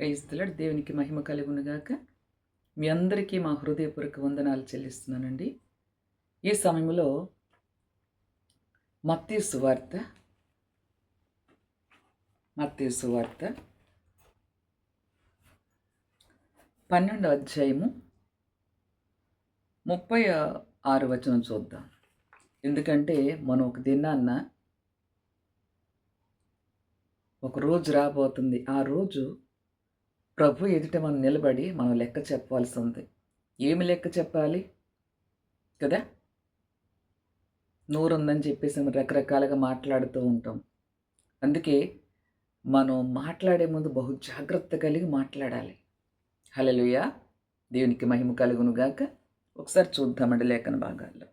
Praise the lord. దేవునికి మహిమ కలుగునుగాక. మీ అందరికీ మా హృదయపూర్వక వందనాలు చెల్లిస్తున్నానండి. ఈ సమయంలో మత్తయి సువార్త 12వ అధ్యాయము 36 వచనం చూద్దాం. ఎందుకంటే మనం ఒక దినాన్న ఒక రోజు రాబోతుంది. ఆ రోజు ప్రభు ఎదుట మనం నిలబడి మనం లెక్క చెప్పాల్సి ఉంది. ఏమి లెక్క చెప్పాలి కదా? నోరుందని చెప్పేసి మనం రకరకాలుగా మాట్లాడుతూ ఉంటాం. అందుకే మనం మాట్లాడే ముందు బహు జాగ్రత్త కలిగి మాట్లాడాలి. హల్లెలూయా! దేవునికి మహిమ కలుగును గాక. ఒకసారి చూద్దామండి లేఖన భాగాల్లో.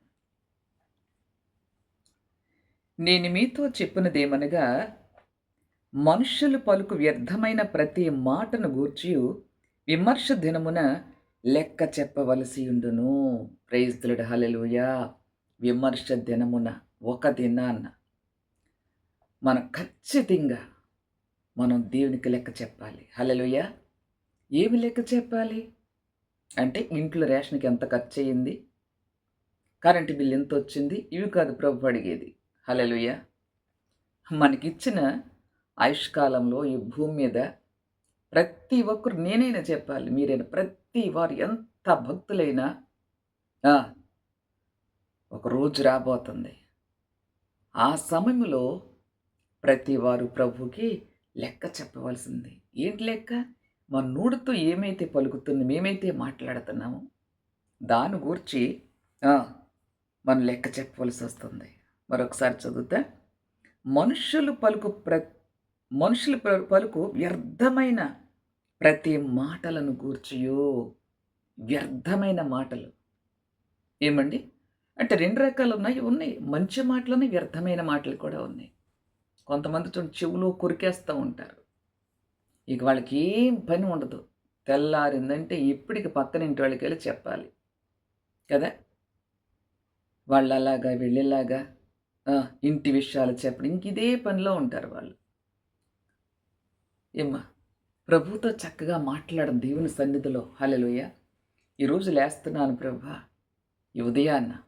నేను మీతో చెప్పినదేమనగా, మనుష్యులు పలుకు వ్యర్థమైన ప్రతి మాటను గూర్చియు విమర్శ దినమున లెక్క చెప్పవలసి ఉండును. Praise the lord. హల్లెలూయా! విమర్శ దినమున, ఒక దినాన్న ఖచ్చితంగా మనం దేవునికి లెక్క చెప్పాలి. హల్లెలూయా! ఏమి లెక్క చెప్పాలి అంటే, ఇంట్లో రేషన్కి ఎంత ఖర్చు అయ్యింది, కరెంటు బిల్ ఎంత వచ్చింది, ఇవి కాదు ప్రభు అడిగేది. హల్లెలూయా! మనకిచ్చిన ఆయుష్కాలంలో ఈ భూమి మీద ప్రతి ఒక్కరు, నేనైనా చెప్పాలి, మీరైనా, ప్రతి వారు ఎంత భక్తులైనా ఒక రోజు రాబోతుంది. ఆ సమయంలో ప్రతి వారు ప్రభుకి లెక్క చెప్పవలసింది. ఏంటి లెక్క? మన నోటితో ఏమైతే పలుకుతున్నామో, ఏమైతే మాట్లాడుతున్నామో దాని గూర్చి మనం లెక్క చెప్పవలసి వస్తుంది. మరొకసారి చదువుతా. మనుషులు పలుకు వ్యర్థమైన ప్రతి మాటలను గూర్చియో. వ్యర్థమైన మాటలు ఏమండి అంటే రెండు రకాలు ఉన్నాయి. మంచి మాటలని, వ్యర్థమైన మాటలు కూడా ఉన్నాయి. కొంతమంది చెవులో కొరికేస్తూ ఉంటారు. ఇక వాళ్ళకి ఏం పని ఉండదు. తెల్లారిందంటే ఇప్పటికి పక్కన ఇంటి వాళ్ళకి వెళ్ళి చెప్పాలి కదా. వాళ్ళు అలాగా వెళ్ళేలాగా ఇంటి విషయాలు చెప్పడం, ఇంక ఇదే పనిలో ఉంటారు వాళ్ళు. ఏమ్మా, ప్రభుతో చక్కగా మాట్లాడడం దేవుని సన్నిధిలో. హల్లెలూయా! ఈరోజు లేస్తున్నాను ప్రభా, ఈ ఉదయాన్న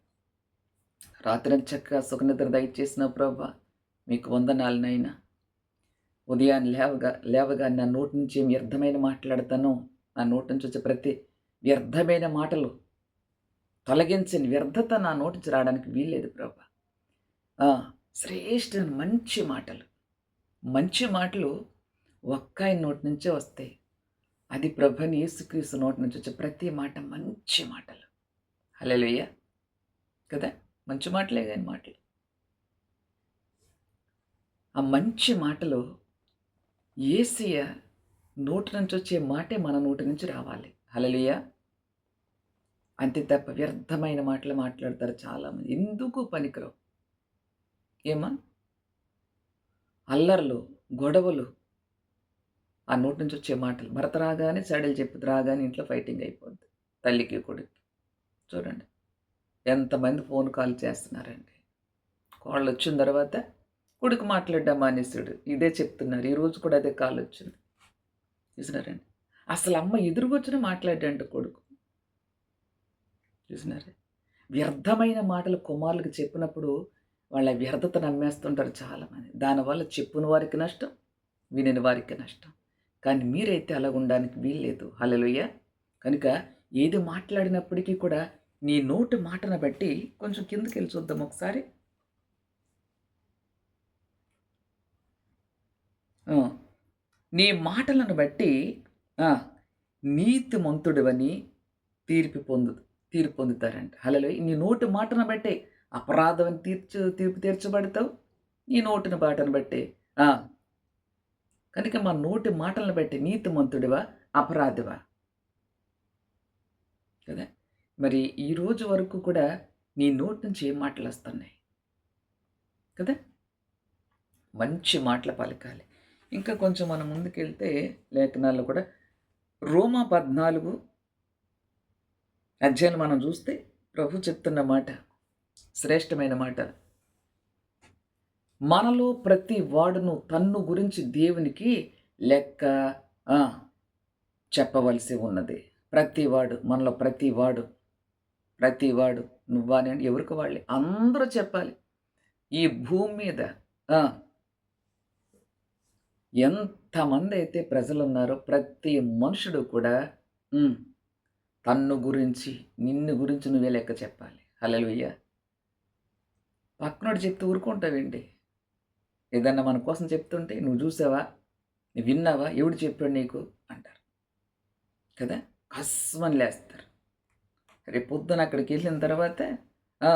రాత్రి చక్కగా సుఖనిద్ర దయచేసిన ప్రభా, మీకు వందనాలనైనా. ఉదయాన్ని లేవగా నా నోటి నుంచి ఏం వ్యర్థమైన మాట్లాడతానో, నా నోటి నుంచి వచ్చే ప్రతి వ్యర్థమైన మాటలు తొలగించని, వ్యర్థత నా నోటి నుంచి రావడానికి వీల్లేదు ప్రభా. శ్రేష్టమైన మంచి మాటలు ఒక్క ఆయన నోటి నుంచే వస్తాయి. అది ప్రభుని యేసుక్రీస్తు నోటి నుంచి వచ్చే ప్రతి మాట మంచి మాటలు. హల్లెలూయా కదా. మంచి మాటలే కానీ మాటలు. ఆ మంచి మాటలు యేసయ్య నోటి నుంచి వచ్చే మాటే మన నోటి నుంచి రావాలి. హల్లెలూయా! అంతే తప్ప వ్యర్థమైన మాటలు మాట్లాడతారు చాలామంది. ఎందుకు పనికిరావు. ఏమా, అల్లర్లు, గొడవలు, ఆ నోటి నుంచి వచ్చే మాటలు. భర్త రాగానే సడలు చెప్పి రాగానే ఇంట్లో ఫైటింగ్ అయిపోద్ది. తల్లికి కొడుకు. చూడండి ఎంతమంది ఫోన్ కాల్ చేస్తున్నారండి. కాళ్ళు వచ్చిన తర్వాత కొడుకు మాట్లాడ్డా మానేసాడు. ఇదే చెప్తున్నారు. ఈరోజు కూడా అదే కాల్ వచ్చింది. చూసినారండి. అసలు అమ్మ ఎదురుగొచ్చిన మాట్లాడంట కొడుకు. చూసినారే. వ్యర్థమైన మాటలు కుమారులకు చెప్పినప్పుడు వాళ్ళ వ్యర్థత నమ్మేస్తుంటారు చాలామంది. దానివల్ల చెప్పిన వారికి నష్టం, వినిన వారికి నష్టం. కానీ మీరైతే అలా ఉండడానికి వీల్లేదు. హల్లెలూయా! కనుక ఏది మాట్లాడినప్పటికీ కూడా నీ నోటి మాటను బట్టి, కొంచెం కిందకి వెళ్ళి చూద్దాం ఒకసారి. నీ మాటలను బట్టి నీతిమంతుడివని తీర్పు పొందుతారంట. హల్లెలూయా! నీ నోటి మాటను బట్టే అపరాధం తీర్పు తీర్చబడతావు. నీ నోటిని బాటను బట్టే. కనుక మా నోటి మాటలను బట్టి నీతిమంతుడివా, అపరాధివా కదా. మరి ఈ రోజు వరకు కూడా నీ నోటి నుంచి ఏం మాటలు వస్తున్నాయి కదా. మంచి మాటలు పలకాలి. ఇంకా కొంచెం మనం ముందుకెళ్తే లేఖనాల్లో కూడా రోమా 14 అధ్యాయం మనం చూస్తే ప్రభు చెప్తున్న మాట శ్రేష్టమైన మాట. మనలో ప్రతి వాడును తన్ను గురించి దేవునికి లెక్క చెప్పవలసి ఉన్నది. ప్రతివాడు మనలో ప్రతివాడు నువ్వాని అంటే ఎవరికి వాళ్ళే అందరూ చెప్పాలి. ఈ భూమి మీద ఆ! ఎంతమందైతే ప్రజలున్నారో ప్రతి మనుషుడు కూడా హ్మ్. తన్ను గురించి, నిన్ను గురించి నువ్వే లెక్క చెప్పాలి. హల్లెలూయా! పక్కనోడు చెప్తే ఊరుకుంటావేంటి? ఏదన్నా మన కోసం చెప్తుంటే నువ్వు జూసావా? నువ్వు విన్నావా? ఎవడు చెప్పాడు నీకు? అంటారు. కదా! కస్సుమని లేస్తారు. రేపొద్దున అక్కడికెళ్ళిన తర్వాత ఆ!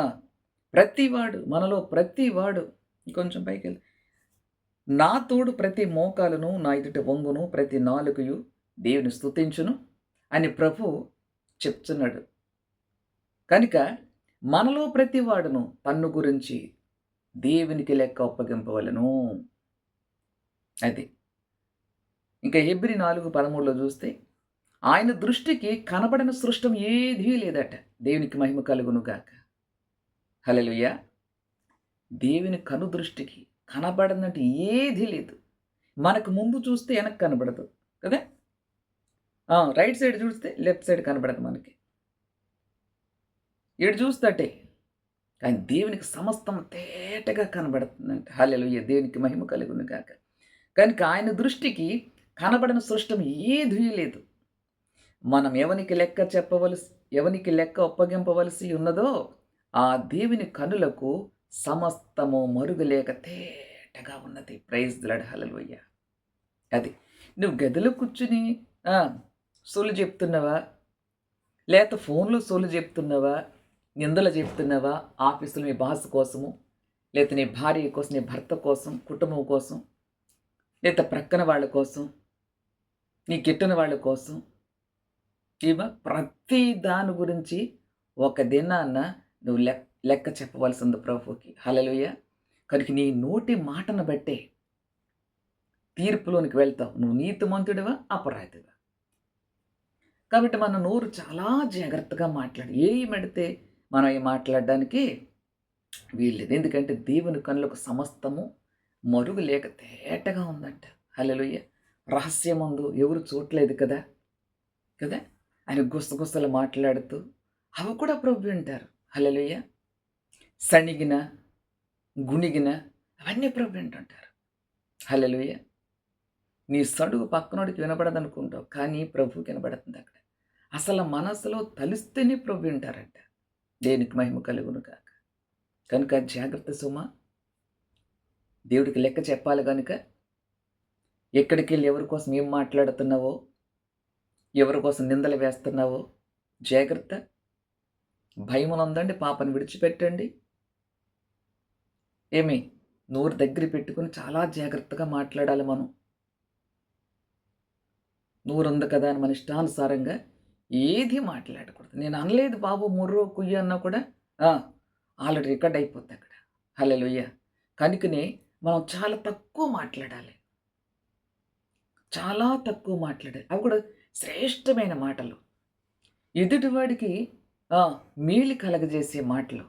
ప్రతివాడు మనలో ప్రతివాడు ఇంకొంచెం పైకెళ్ళి నా తోడు ప్రతి మోకాలును నా ఎదుట వంగును, ప్రతి నాలుకయు దేవుని స్తుతించును అని ప్రభువు చెప్తున్నాడు. కనుక మనలో ప్రతివాడును తన్ను గురించి దేవునికి లెక్క అప్పగింపవలెను. అది. ఇంకా హెబ్రీ 4:13లో చూస్తే ఆయన దృష్టికి కనబడని సృష్టం ఏదీ లేదట. దేవునికి మహిమ కలుగును గాక. హల్లెలూయా! దేవుని కనుదృష్టికి కనబడనట్టు ఏదీ లేదు. మనకు ముందు చూస్తే వెనక్కి కనబడదు. కదా! రైట్ సైడ్ చూస్తే లెఫ్ట్ సైడ్ కనబడదు మనకి. ఎటు చూస్తే అటే. కానీ దేవునికి సమస్తం తేటగా కనబడుతుందంట. హల్లెలూయా! దేవునికి మహిమ కలుగును గాక. కనుక ఆయన దృష్టికి కనబడని సృష్టం ఏదీ లేదు. మనం ఎవనికి లెక్క అప్పగింపవలసి ఉన్నదో ఆ దేవుని కనులకు సమస్తము మరుగులేక తేటగా ఉన్నది. Praise the lord. హల్లెలూయా! అది. నువ్వు గదిలో కూర్చొని ఆ! సోలు చెప్తున్నావా? లేతే ఫోన్‌లో సోలు చెప్తున్నావా? నిందలు చెప్తున్నావా? ఆఫీస్‌లో నీ బాస్ కోసము, లేతే నీ భార్య కోసం, నీ భర్త కోసం, కుటుంబం కోసం, లేతే ప్రక్కన వాళ్ళ కోసం, నీ గిట్టని వాళ్ళ కోసం ప్రతి దాని గురించి ఒక దినాన నువ్వు లెక్క చెప్పవలసింది ప్రభువుకి. హల్లెలూయా! కనుక నీ నోటి మాటను బట్టే తీర్పులోనికి వెళ్తావు. నువ్వు నీతిమంతుడివా? అపరాధివా? కాబట్టి మన నోరు చాలా జాగ్రత్తగా మాట్లాడి ఏయి మెడితే మనం అయి మాట్లాడడానికి వీల్లేదు. ఎందుకంటే దేవుని కనులకు సమస్తము మరుగు లేక తేటగా ఉందంట. హల్లెలూయా! రహస్యమందు ఎవరు చూడలేదు కదా! కదా! ఆయన గుసగుసలు మాట్లాడుతూ అవి కూడా ప్రభు వింటారు. హల్లెలూయా! సణిగిన, గుణిగిన అవన్నీ ప్రభు వింటుంటారు. హల్లెలూయా! నీ సడుగు పక్కనోడికి వినబడదనుకుంటావు. కానీ ప్రభువుకి వినబడుతుంది అక్కడ. అసలు మనసులో తలిస్తేనే ప్రభు వింటారంట. దేనికి మహిమ కలుగును గాక. కనుక జాగ్రత్త సుమా. దేవుడికి లెక్క చెప్పాలి గనుక ఎక్కడికెళ్ళి ఎవరి కోసం ఏం మాట్లాడుతున్నావో, ఎవరి కోసం నిందలు వేస్తున్నావో జాగ్రత్త. భయమునందండి, పాపను విడిచిపెట్టండి. ఏమి నోరు దగ్గర పెట్టుకొని చాలా జాగ్రత్తగా మాట్లాడాలి మనం. నోరుంది కదా అని మన ఇష్టానుసారంగా ఏది మాట్లాడకూడదు. నేను అనలేదు బాబు ముర్రో కుయ్య అన్నా కూడా ఆల్రెడీ రికార్డ్ అయిపోద్ది అక్కడ. హల్లెలూయా! కనుకనే మనం చాలా తక్కువ మాట్లాడాలి. చాలా తక్కువ మాట్లాడాలి. అవి కూడా శ్రేష్టమైన మాటలు. ఎదుటివాడికి మేలు కలగజేసే మాటలు.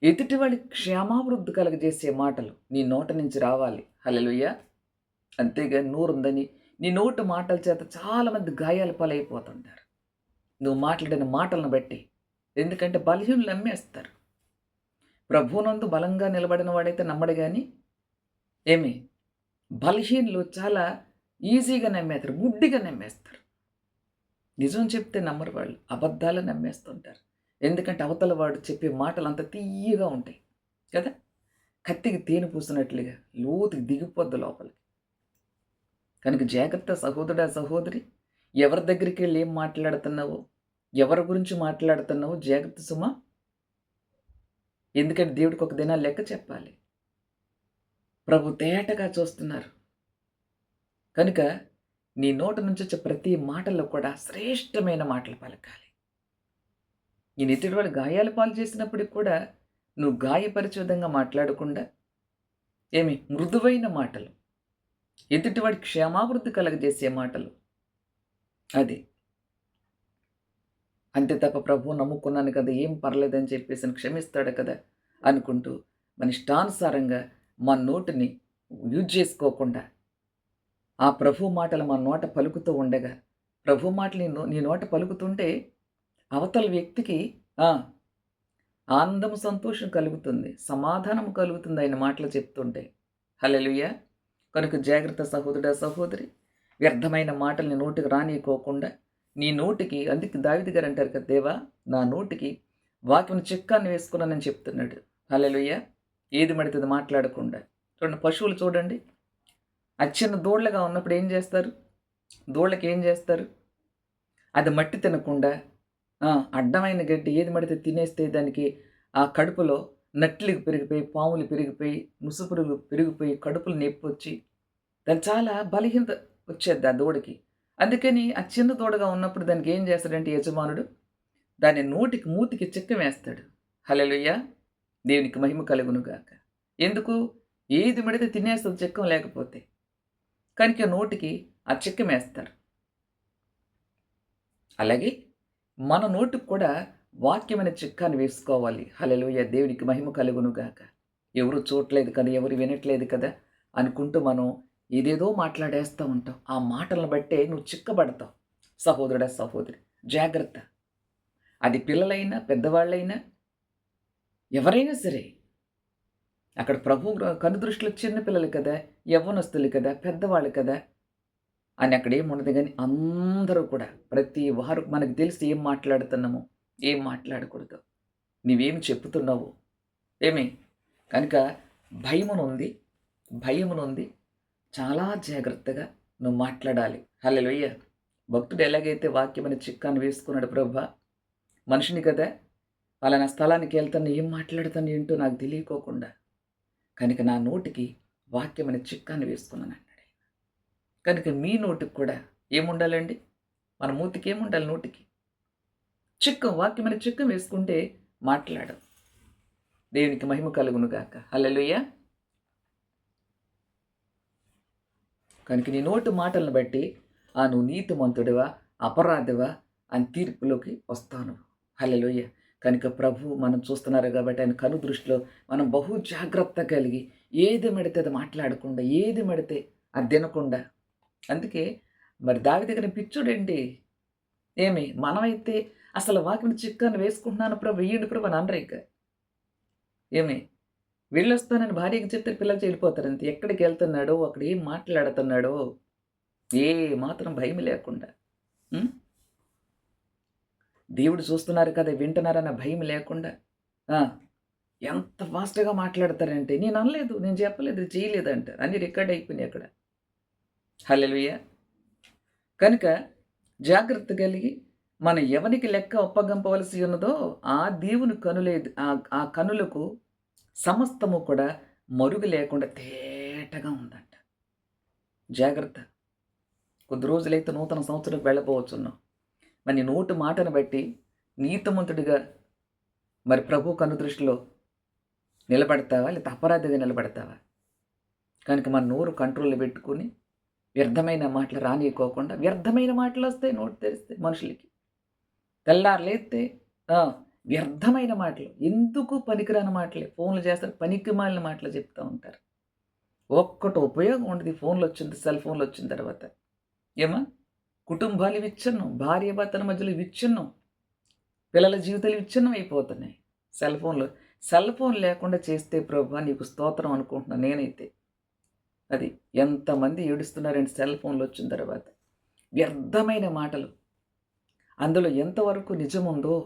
ఎదుటివాడికి క్షేమాభివృద్ధి కలగజేసే మాటలు నీ నోట నుంచి రావాలి. హల్లెలూయా! అంతేగాని నోరుందని నీ నోటి మాటల చేత చాలామంది గాయాల పాలైపోతుంటారు. నువ్వు మాట్లాడిన మాటలను బట్టి. ఎందుకంటే బలహీనులు నమ్మేస్తారు. ప్రభువునందు బలంగా నిలబడిన వాడైతే నమ్మడు గాని బలహీనులు చాలా ఈజీగా నమ్మేస్తారు. గుడ్డిగా నమ్మేస్తారు. నిజం చెప్తే నమ్మరు వాళ్ళు. అబద్ధాలు నమ్మేస్తుంటారు. ఎందుకంటే అవతల వాడు చెప్పే మాటలు అంత తియ్యగా ఉంటాయి కదా! కత్తికి తేనె పూసినట్లుగా లోతుకి దిగిపోద్ది లోపలికి. కనుక జాగ్రత్త సహోదరుడా, సహోదరి. ఎవరి దగ్గరికి వెళ్ళి ఏం మాట్లాడుతున్నావో, ఎవరి గురించి మాట్లాడుతున్నావో జాగ్రత్త సుమా. ఎందుకంటే దేవుడికి ఒక దినాలు లెక్క చెప్పాలి. ప్రభు తేటగా చూస్తున్నారు. కనుక నీ నోట నుంచి వచ్చే ప్రతి మాటల్లో కూడా శ్రేష్టమైన మాటలు పలకాలి. నేను ఎదుటివాడు గాయాల పాలు చేసినప్పటికి కూడా నువ్వు గాయపరిచే విధంగా మాట్లాడకుండా మృదువైన మాటలు, ఎదుటివాడి క్షేమాభివృద్ధి కలగజేసే మాటలు. అది అంతే తప్ప ప్రభువు నమ్ముకున్నాను కదా, ఏం పర్లేదని చెప్పేసి క్షమిస్తాడు కదా అనుకుంటూ మన ఇష్టానుసారంగా మన నోటిని యూజ్ చేసుకోకుండా ఆ ప్రభు మాటలు మన నోట పలుకుతూ ఉండగా ప్రభు మాటలు నీ నోట పలుకుతుంటే అవతల వ్యక్తికి ఆ! ఆనందము, సంతోషం కలుగుతుంది. సమాధానం కలుగుతుంది ఆయన మాటలు చెప్తుంటే. హల్లెలూయా! కనుక జాగ్రత్త సహోదరుడా, సహోదరి. వ్యర్థమైన మాటల్ని నోటికి రానీయకోకుండా నీ నోటికి అందుకే దావీదు గారు అంటారు కదా! దేవా నా నోటికి వాక్యమున చిక్కాన్ని వేసుకున్నానని చెప్తున్నాడు. హల్లెలూయా! ఏది పడితే అది మాట్లాడకుండా. చూడండి పశువులు చూడండి. అది చిన్న దూడలుగా ఉన్నప్పుడు ఏం చేస్తారు? దూడలకి ఏం చేస్తారు? అది మట్టి తినకుండా అడ్డమైన గడ్డి ఏది పడితే తినేస్తే దానికి ఆ కడుపులో నట్లికి పెరిగిపోయి, పాములు పెరిగిపోయి, నుసుపురుగులు పెరిగిపోయి, కడుపులో నొప్పొచ్చి దానికి చాలా బలహీనత వచ్చేది ఆ దూడకి. అందుకని ఆ చిన్న దూడగా ఉన్నప్పుడు దానికి ఏం చేస్తాడంటే యజమానుడు దాని నోటికి మూతికి చిక్కం వేస్తాడు. హల్లెలూయా! దేవునికి మహిమ కలుగునుగాక. ఎందుకు? ఏది పడితే తినేస్తది చిక్కం లేకపోతే. కనుక నోటికి ఆ చిక్కం వేస్తారు. అలాగే మన నోటికి కూడా వాక్యమైన చిక్కాన్ని వేసుకోవాలి. హల్లెలూయా! దేవునికి మహిమ కలుగునుగాక. ఎవరు చూడట్లేదు కదా! ఎవరు వినట్లేదు కదా! అనుకుంటూ మనం ఏదేదో మాట్లాడేస్తూ ఉంటాం. ఆ మాటలను బట్టే నువ్వు చిక్కబడతావు. సహోదరుడా, సహోదరి జాగ్రత్త. అది పిల్లలైనా, పెద్దవాళ్ళైనా ఎవరైనా సరే. అక్కడ ప్రభు కనుదృష్టిలో చిన్న పిల్లలు కదా! యవ్వనస్తులు కదా! పెద్దవాళ్ళు కదా! అని అక్కడేముండదు గానీ అందరూ కూడా ప్రతి వారు మనకు తెలిసి ఏం మాట్లాడుతున్నామో, ఏం మాట్లాడకూడదో, నీవేమి చెప్పుతున్నావో ఏమి కనుక భయమునుంది, భయమునుంది. చాలా జాగ్రత్తగా నువ్వు మాట్లాడాలి. హల్లెలూయా! భక్తుడు ఎలాగైతే వాక్యమనే చిక్కాను వేసుకున్నాడు ప్రభా, మనిషిని కదా! పలానా స్థలానికి వెళ్తాను ఏం మాట్లాడతాను ఏంటో నాకు తెలియకోకుండా కనుక నా నోటికి వాక్యమనే చిక్కాన్ని వేసుకున్నానన్నాడు. కనుక మీ నోటికి కూడా ఏముండాలండి? మన మూతికి ఏముండాలి నోటికి? చిక్కం వాక్యమనే చిక్కం వేసుకుంటే మాట్లాడం. దేవునికి మహిమ కలుగునుగాక. హల్లెలూయా! కనుక నీ నోటి మాటలను బట్టి నువ్వు నీతిమంతుడివా, అపరాధివా అని తీర్పులోకి వస్తాను. హల్లెలూయా! కనుక ప్రభు మనం చూస్తున్నారు కాబట్టి ఆయన కను దృష్టిలో మనం బహు జాగ్రత్త కలిగి ఏది మెడితే అది మాట్లాడకుండా, ఏది మెడితే అది తినకుండా. అందుకే మరి దావీదు దగ్గర పిచ్చోడేంటి? ఏమి మనమైతే అసలు వాక్యం చిక్కాను వేసుకుంటున్నాను ప్రభు వెయ్యండి ప్రభు అని అనరు ఇక. ఏమి వెళ్ళొస్తానని భార్యకి చెప్తే పిల్లలకి వెళ్ళిపోతారు అంతే. ఎక్కడికి వెళ్తున్నాడో, అక్కడ ఏం మాట్లాడుతున్నాడో ఏ మాత్రం భయం లేకుండా. దేవుడు చూస్తున్నారు కదా, వింటున్నారన్న భయం లేకుండా ఎంత ఫాస్ట్‌గా మాట్లాడతారంటే, నేను అనలేదు, నేను చెప్పలేదు, చేయలేదు అంటారు. అన్నీ రికార్డ్ అయిపోయినాయి అక్కడ. హల్లెలూయా! కనుక జాగ్రత్త కలిగి మనం ఎవనికి లెక్క ఒప్పగింపవలసి ఉన్నదో ఆ దేవుని ఆ కనులకు సమస్తము కూడా మరుగు లేకుండా తేటగా ఉందంట. జాగ్రత్త. కొద్ది రోజులైతే నూతన సంవత్సరంకి వెళ్ళబోతున్నాం. మరి నీ నోటి మాటను బట్టి నీతిమంతుడిగా మరి ప్రభు కనుదృష్టిలో నిలబడతావా? లేకపోతే అపరాధిగా నిలబడతావా? కనుక మన నోరు కంట్రోల్‌లో పెట్టుకొని వ్యర్థమైన మాటలు రానీయకోకుండా వ్యర్థమైన మాటలు వస్తాయి నోటు తెరిస్తే మనుషులకి. తెల్లారి లేస్తే వ్యర్థమైన మాటలు, ఎందుకు పనికిరాని మాటలే. ఫోన్లు చేస్తారు, పనికిమాలిన మాటలు చెప్తూ ఉంటారు. ఒక్కటి ఉపయోగం ఉండదు ఫోన్లు వచ్చింది, సెల్ ఫోన్లు వచ్చిన తర్వాత. ఏమా కుటుంబాలు విచ్ఛిన్నం, భార్యాభర్తల మధ్యలో విచ్ఛిన్నం, పిల్లల జీవితాలు విచ్ఛిన్నం అయిపోతున్నాయి సెల్ ఫోన్ లేకుండా చేస్తే ప్రభువా నీకు స్తోత్రం అనుకుంటున్నాను నేనైతే. అది ఎంతమంది ఏడుస్తున్నారంటే సెల్ ఫోన్లు వచ్చిన తర్వాత. వ్యర్థమైన మాటలు, అందులో ఎంతవరకు నిజముందో,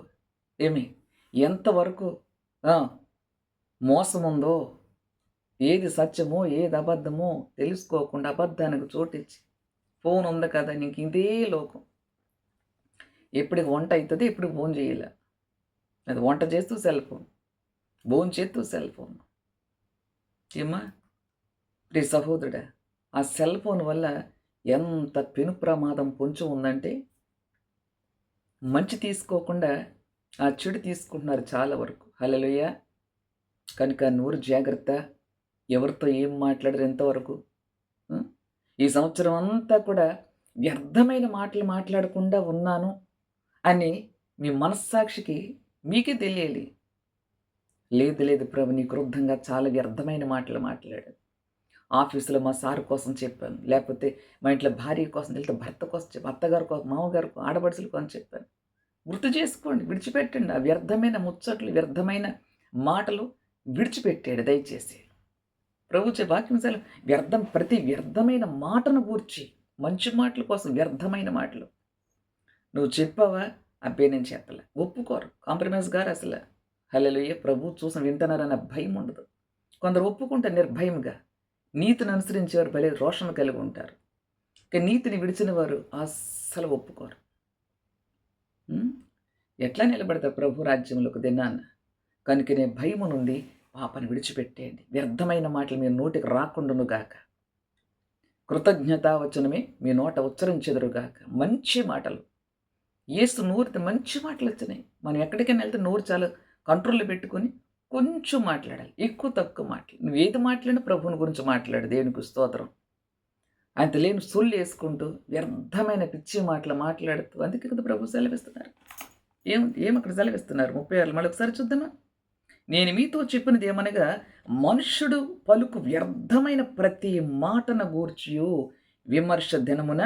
ఎంతవరకు మోసముందో, ఏది సత్యమో ఏది అబద్ధమో తెలుసుకోకుండా అబద్ధానికి చోటిచ్చి ఫోన్ ఉంది కదా నీకు ఇదే లోకం. ఎప్పటికి వంట అవుతుంది, ఎప్పుడు ఫోన్ చేయాల. అది వంట చేస్తూ సెల్ ఫోన్, భోజనం చేస్తూ సెల్ ఫోన్. ఏమా ప్రియ సహోదరుడా, ఆ సెల్ ఫోన్ వల్ల ఎంత పెను ప్రమాదం పొంచి ఉందంటే మంచి తీసుకోకుండా ఆ చెడు తీసుకుంటున్నారు చాలా వరకు. హల్లెలూయా! కనుక నోరు జాగ్రత్త. ఎవరితో ఏం మాట్లాడరు ఎంతవరకు. ఈ సంవత్సరం అంతా కూడా వ్యర్థమైన మాటలు మాట్లాడకుండా ఉన్నాను అని మీ మనస్సాక్షికి మీకే తెలియాలి. లేదు లేదు ప్రభు నీ క్రుద్ధంగా చాలా వ్యర్థమైన మాటలు మాట్లాడాను. ఆఫీసులో మా సార్ కోసం చెప్పాను, లేకపోతే మా ఇంట్లో భార్య కోసం, లేకపోతే భర్త కోసం చెప్పాను, అత్తగారు కోసం, మామగారు ఆడపడుచుల కోసం చెప్పాను. గుర్తు చేసుకోండి, విడిచిపెట్టండి. ఆ వ్యర్థమైన ముచ్చట్లు, వ్యర్థమైన మాటలు విడిచిపెట్టాడు దయచేసి. వాక్యం ప్రతి వ్యర్థమైన మాటను గూర్చి, మంచి మాటల కోసం వ్యర్థమైన మాటలు. నువ్వు చెప్పావా? అబ్బే నేను చెప్పలే. ఒప్పుకోరు. కాంప్రమైజ్ గారు అసలు. హల్లెలూయా! ప్రభు చూసి వింటున్నారన్న భయం ఉండదు. కొందరు ఒప్పుకుంటారు నిర్భయంగా. నీతిని అనుసరించేవారు భలే రోషణ కలిగి ఉంటారు. ఇక నీతిని విడిచిన వారు అస్సలు ఒప్పుకోరు. ఎట్లా నిలబడతారు ప్రభు రాజ్యంలో ఒక దినాన్న? కనుకనే భయము నుండి పాపను విడిచిపెట్టేయండి. వ్యర్థమైన మాటలు మీ నోటికి రాకుండానుగాక. కృతజ్ఞతావచనమే మీ నోట ఉచ్చరించెదరుగాక. మంచి మాటలు. యేసు నోరుతో మంచి మాటలు వచ్చినాయి. మనం ఎక్కడికైనా వెళ్తే నోరు చాలా కంట్రోల్లో పెట్టుకొని కొంచెం మాట్లాడాలి. ఎక్కువ తక్కువ మాటలు. నువ్వు ఏది మాట్లాడినా ప్రభువుని గురించి మాట్లాడు. దేవునికి స్తోత్రం. ఆయన లేని సొల్లు వేసుకుంటూ వ్యర్థమైన పిచ్చి మాటలు మాట్లాడుతూ, అందుకే కదా ప్రభు సెలవిస్తున్నారు. ఏమక్కడ సెలవిస్తున్నారు? 36 మళ్ళీ ఒకసారి చూద్దామా? నేను మీతో చెప్పినది ఏమనగా, మనుష్యుడు పలుకు వ్యర్థమైన ప్రతి మాటను గూర్చియు విమర్శ దినమున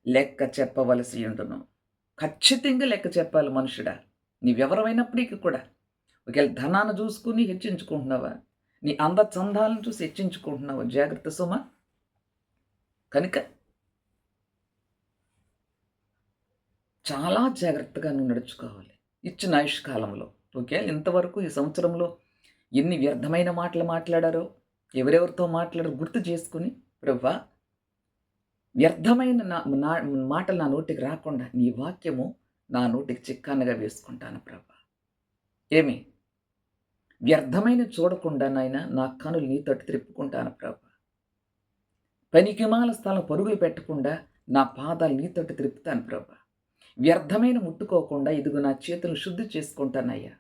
లెక్క చెప్పవలసి ఉండును. ఖచ్చితంగా లెక్క చెప్పాలి మనుషుడా. నీవెవరమైనప్పటికీ కూడా. ఒకవేళ ధనాన్ని చూసుకుని హెచ్చించుకుంటున్నావా? నీ అందచందాలను చూసి హెచ్చించుకుంటున్నావా? జాగ్రత్త సుమా. కనుక చాలా జాగ్రత్తగా నువ్వు నడుచుకోవాలి ఇచ్చిన ఆయుష్కాలంలో. ఓకే, ఇంతవరకు ఈ సంవత్సరంలో ఎన్ని వ్యర్థమైన మాటలు మాట్లాడారో, ఎవరెవరితో మాట్లాడారో గుర్తు చేసుకుని, ప్రభువా వ్యర్థమైన మాటలు నా నోటికి రాకుండా నీ వాక్యము నా నోటికి చిక్కానగా వేసుకుంటాను ప్రభా. ఏమి వ్యర్థమైన చూడకుండా నాయన నా కనులు నీ తట్టు త్రిప్పుకుంటాను ప్రభా. పనికిమాల స్థలం పరుగులు పెట్టకుండా నా పాదాలు నీ తట్టు త్రిప్పుతాను ప్రభా. వ్యర్థమైన ముట్టుకోకుండా ఇదిగో నా చేతులను శుద్ధి చేసుకుంటానయ్యా.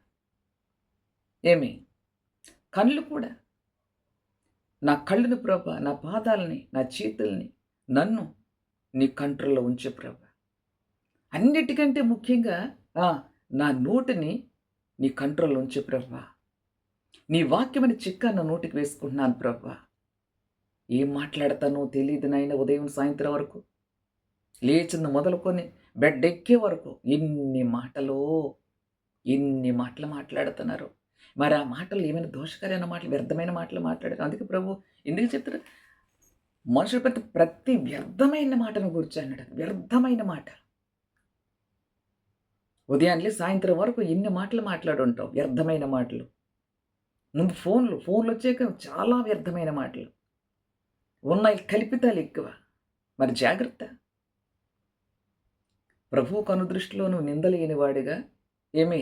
ఏమి కళ్ళు కూడా, నా కళ్ళుని ప్రభా, నా పాదాలని, నా చేతుల్ని, నన్ను నీ కంట్రోల్లో ఉంచే ప్రభా. అన్నిటికంటే ముఖ్యంగా నా నోటిని నీ కంట్రోల్లో ఉంచే ప్రభా. నీ వాక్యమని చిక్కా నా నోటికి వేసుకుంటున్నాను ప్రభా. ఏం మాట్లాడతానో తెలియదు నాయన. ఉదయం సాయంత్రం వరకు లేచింది మొదలుకొని బెడ్ ఎక్కే వరకు ఎన్ని మాటలు మాట్లాడుతున్నారు. మరి ఆ మాటలు ఏమైనా దోషకరమైన మాటలు, వ్యర్థమైన మాటలు మాట్లాడారు. అందుకే ప్రభు ఎందుకు చెప్తారు? మనుషుల ప్రతి వ్యర్థమైన మాటను గురించి అన్నాడు. వ్యర్థమైన మాట. ఉదయాన్నే సాయంత్రం వరకు ఎన్ని మాటలు మాట్లాడుంటావు, వ్యర్థమైన మాటలు. ముందు ఫోన్లు వచ్చాక చాలా వ్యర్థమైన మాటలు ఉన్నాయి, కల్పితాలు ఎక్కువ. మరి జాగ్రత్త. ప్రభువు కనుదృష్టిలో నువ్వు నిందలేని వాడిగా ఏమి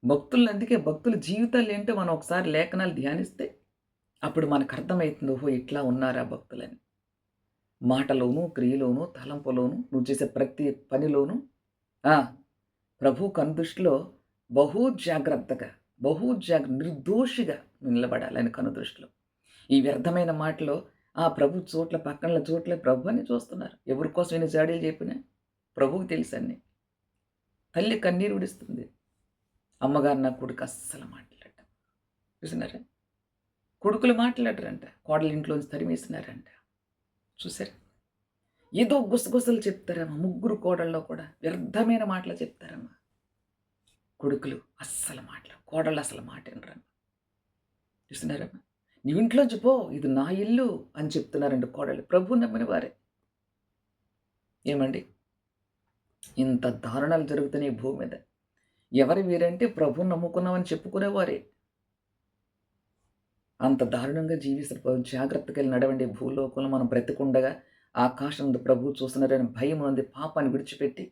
భక్తులు. అందుకే భక్తుల జీవితాలు ఏంటో మనం ఒకసారి లేఖనాలు ధ్యానిస్తే అప్పుడు మనకు అర్థమవుతుంది, ఓహో ఇట్లా ఉన్నారా భక్తులని. మాటలోను, క్రియలోను, తలంపులోను, నువ్వు చేసే ప్రతి పనిలోను ప్రభు కనుదృష్టిలో జాగ్రత్తగా నిర్దోషిగా నిలబడాలి ఆయన కనుదృష్టిలో. ఈ వ్యర్థమైన మాటలో ప్రభు పక్కన చోట్ల ప్రభు అని చూస్తున్నారు. ఎవరి కోసం ఎన్ని జాడీలు చెప్పినా ప్రభువుకి తెలుసన్ని. తల్లి కన్నీరు విడుస్తుంది. అమ్మగారు నా కొడుకు అస్సలు మాట్లాడట. చూసినారా? కొడుకులు మాట్లాడరంట, కోడలు ఇంట్లోంచి తరిమేసినారంట. చూసారా? ఏదో గుసగుసలు చెప్తారమ్మా. ముగ్గురు కోడల్లో కూడా వ్యర్థమైన మాటలు చెప్తారమ్మా. కొడుకులు అస్సలు కోడళ్ళు అసలు మాట వినరమ్మా. చూస్తున్నారమ్మా? నీ ఇంట్లోంచి పో, ఇది నా ఇల్లు అని చెప్తున్నారండి కోడళ్ళు. ప్రభు నమ్మిన వారే. ఏమండి, ఇంత దారుణాలు జరుగుతున్నాయి భూమి మీద. ఎవరు వీరంటే ప్రభు నమ్ముకున్నామని చెప్పుకునేవారే. అంత దారుణంగా జీవిస్తారు. జాగ్రత్తగా నడవండి. భూలోకంలో మనం బ్రతికుండగా ఆకాశం ప్రభు చూస్తున్నారని భయం ఉంది. పాపాన్ని విడిచిపెట్టి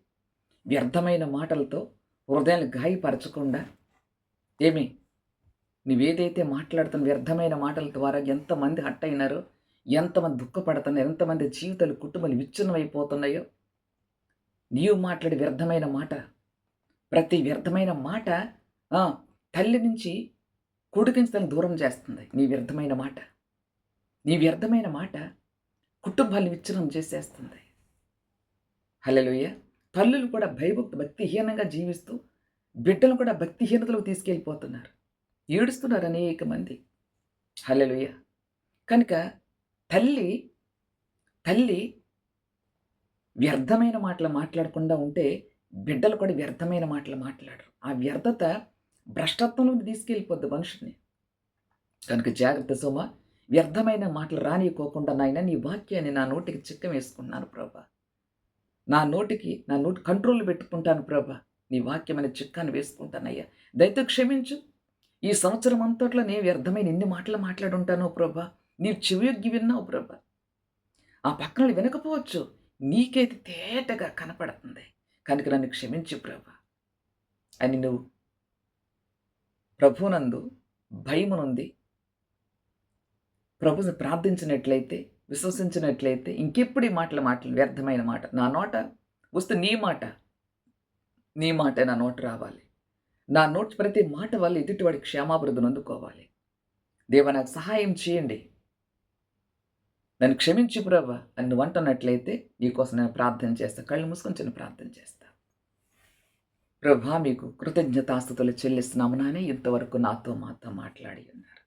వ్యర్థమైన మాటలతో హృదయాన్ని గాయపరచకుండా ఏమి నువ్వేదైతే మాట్లాడుతున్న వ్యర్థమైన మాటల ద్వారా ఎంతమంది హట్ అయినారో, ఎంతమంది దుఃఖపడుతున్నారో, ఎంతమంది జీవితాలు, కుటుంబాలు విచ్ఛిన్నం అయిపోతున్నాయో. నీవు మాట్లాడే వ్యర్థమైన మాట, ప్రతి వ్యర్థమైన మాట తల్లి నుంచి కొడుకుని తల్లి దూరం చేస్తుంది. నీ వ్యర్థమైన మాట కుటుంబాన్ని విచ్ఛిన్నం చేసేస్తుంది. హల్లెలూయా. తల్లులు కూడా భక్తిహీనంగా జీవిస్తూ బిడ్డలు కూడా భక్తిహీనతలకు తీసుకెళ్ళిపోతున్నారు. ఏడుస్తున్నారు అనేక మంది. హల్లెలూయా. కనుక తల్లి తల్లి వ్యర్థమైన మాటలు మాట్లాడకుండా ఉంటే బిడ్డలు కూడా వ్యర్థమైన మాటలు మాట్లాడరు. ఆ వ్యర్థత భ్రష్టత్వంలోకి తీసుకెళ్ళిపోద్ది మనుషుల్ని. కనుక జాగ్రత్త సుమ. వ్యర్థమైన మాటలు రానియకోకుండా నాయన నీ వాక్యాన్ని నా నోటికి చిక్కం వేసుకున్నాను ప్రభా. నా నోటి కంట్రోల్ పెట్టుకుంటాను ప్రభా. నీ వాక్యమైన చిక్కాన్ని వేసుకుంటానయ్యా. దయతో క్షమించు. ఈ సంవత్సరం అంతట్లో నేను వ్యర్థమైన ఎన్ని మాటలు మాట్లాడుంటానో ప్రభా. నీవు చెవియొగ్గి విన్నావు ప్రభా. ఆ పక్కన వినకపోవచ్చు, నీకైతే తేటగా కనపడుతుంది. కనుక నన్ను క్షమించు ప్రభా అని నువ్వు ప్రభునందు భయమునుంది ప్రభుని ప్రార్థించినట్లయితే, విశ్వసించినట్లయితే ఇంకెప్పుడు ఈ మాటలు వ్యర్థమైన మాట నా నోట వస్తే నీ మాట నా నోట రావాలి. నా నోటి ప్రతి మాట వల్ల ఎదుటివాడి క్షేమాభివృద్ధిని అందుకోవాలి. దేవా నాకు సహాయం చేయండి, నన్ను క్షమించు ప్రభా అని నువ్వు అంటున్నట్లయితే నీకోసం నేను ప్రార్థన చేస్తా. కళ్ళు మూసుకొని చిన్న ప్రార్థన చేస్తా. ప్రభా మీకు కృతజ్ఞతాస్తుతులు చెల్లిస్తున్నాము నానే, ఇంతవరకు నాతో మాతో మాట్లాడి ఉన్నారు.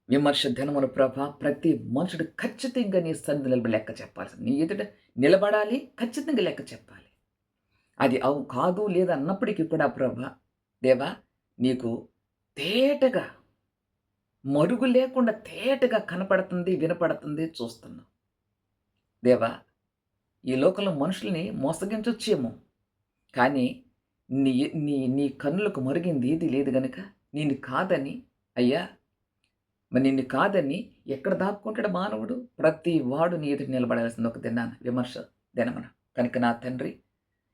విమర్శ ధనమును ప్రభా ప్రతి మనుషుడు ఖచ్చితంగా నీ సన్నిధి నిలబడి లెక్క చెప్పాల్సింది. నీ ఎదుట నిలబడాలి, ఖచ్చితంగా లెక్క చెప్పాలి. అది కాదు లేదా అన్నప్పటికీ కూడా ప్రభా దేవా నీకు తేటగా మరుగు లేకుండా తేటగా కనపడుతుంది, వినపడుతుంది, చూస్తున్నావు. దేవా ఈ లోకంలో మనుషుల్ని మోసగించొచ్చేమో, కానీ నీ నీ నీ కన్నులకు మరిగింది ఏది లేదు గనుక నిన్ను కాదని అయ్యా, మరి నిన్ను కాదని ఎక్కడ దాక్కుంటాడు మానవుడు? ప్రతి వాడు నీ ఎదుటి నిలబడాల్సింది ఒక దినాన విమర్శ దినమున. కనుక నా తండ్రి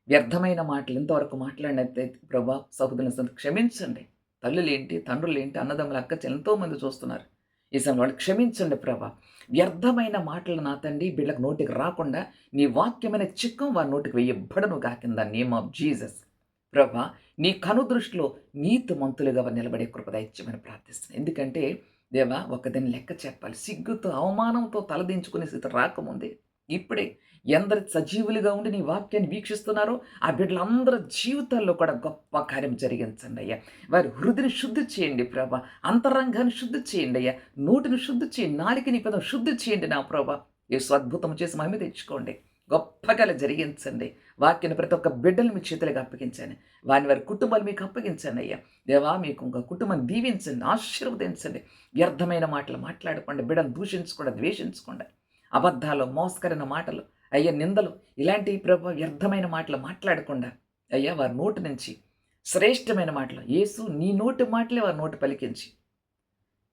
వ్యర్థమైన మాటలు ఇంతవరకు మాట్లాడినట్లయితే ప్రభా సహోదరులను క్షమించండి. తల్లులేంటి, తండ్రులేంటి, అన్నదమ్ములు, అక్క ఎంతోమంది చూస్తున్నారు ఈ సమయంలో. వాళ్ళు క్షమించండి ప్రభా. వ్యర్థమైన మాటలు నా తండ్రి బిడ్డలకు నోటికి రాకుండా నీ వాక్యమైన చిక్కం వారి నోటికి వెయ్యబడను కాకింద నేమ్ ఆఫ్ జీసస్. ప్రభా నీ కనుదృష్టిలో నీతిమంతులుగా నిలబడే కృప దయచేయమని ప్రార్థిస్తున్నాను. ఎందుకంటే దేవా ఒకదాన్ని లెక్క చెప్పాలి. సిగ్గుతో అవమానంతో తలదించుకునే స్థితి రాకముందే ఇప్పుడే ఎందరు సజీవులుగా ఉండి నీ వాక్యాన్ని వీక్షిస్తున్నారో ఆ బిడ్డలందరి జీవితాల్లో కూడా గొప్ప కార్యం జరిగించండి అయ్యా. వారి హృదయని శుద్ధి చేయండి ప్రభా, అంతరంగాన్ని శుద్ధి చేయండి అయ్యా, నోటిని శుద్ధి చేయండి, నాలుకని పదం శుద్ధి చేయండి నా ప్రభా. యేసు అద్భుతం చేసి మహిమ తెచ్చుకోండి, గొప్పగా జరిగించండి. వాక్యాన్ని ప్రతి ఒక్క బిడ్డలు మీ చేతులకు అప్పగించండి, వారి కుటుంబాలు మీకు అప్పగించండి అయ్యా. దేవా మీకు ఇంకా కుటుంబాన్ని దీవించండి, ఆశీర్వదించండి. వ్యర్థమైన మాటలు మాట్లాడకుండా, బిడ్డను దూషించకుండా, ద్వేషించకుండా, అబద్ధాలు, మోసకరమైన మాటలు, అయ్యా నిందలు, ఇలాంటి ప్రభు వ్యర్థమైన మాటలు మాట్లాడకుండా అయ్యా వారి నోటి నుంచి శ్రేష్టమైన మాటలు, యేసు నీ నోటి మాటలే వారి నోటి పలికించి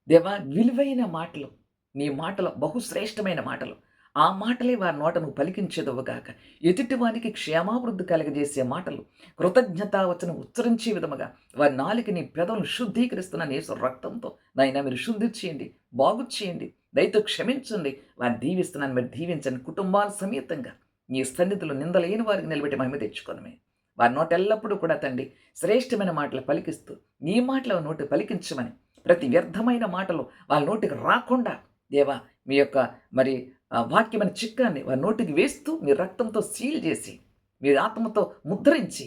దేవా విలువైన మాటలు, నీ మాటలు బహుశ్రేష్టమైన మాటలు, ఆ మాటలే వారి నోట నువ్వు పలికించేదవుగాక. ఎదుటివానికి క్షేమాభివృద్ధి కలగజేసే మాటలు, కృతజ్ఞతావచనం ఉచ్చరించే విధముగా వారి నాలుక నీ పెదవులను శుద్ధీకరిస్తున్న యేసు రక్తంతో నాయన మీరు శుద్ధి చేయండి, బాగు చేయండి, దయతో క్షమించండి. వారిని దీవిస్తున్నాను, మీరు దీవించండి. కుటుంబాల సమేతంగా నీ సన్నిధిలో నిందలేని వారికి నిలబెట్టి మహిమ తెచ్చుకోనమే. వారి నోట ఎల్లప్పుడూ కూడా తండ్రి శ్రేష్టమైన మాటలు పలికిస్తూ నీ మాటల నోటి పలికించమని, ప్రతి వ్యర్థమైన మాటలు వాళ్ళ నోటికి రాకుండా దేవా మీ యొక్క మరి వాక్యమైన చిక్కాన్ని వారి నోటికి వేస్తూ మీ రక్తంతో సీల్ చేసి, మీ ఆత్మతో ముద్రించి,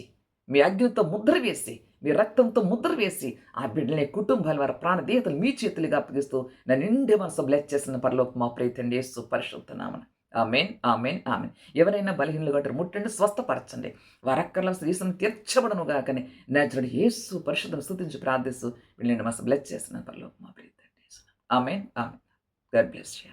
మీ అగ్నితో ముద్ర వేసి, మీ రక్తంతో ముద్ర వేసి ఆ బిడ్డలనే కుటుంబాల వారి ప్రాణదేవతలు మీ చేతులుగా అప్పగిస్తూ నన్ను నిండే మనసు బ్లెస్ చేసిన పరలోక మా ప్రీతండి యేసు పరిశుద్ధ నామమున ఆమేన్, ఆమేన్, ఆమేన్. ఎవరైనా బలహీనలుగా ఉంటారు ముట్టండి, స్వస్థపరచండి. వారక్కర్ల శ్రీసం తీర్చబడను గాకని నేచురల్ యేసు పరిశుద్ధను స్తుతించి ప్రార్థిస్తూ వీళ్ళని మనసు బ్లెస్ చేసిన పరలోక మా ప్రీతండి. ఆమేన్, ఆమేన్. God bless you.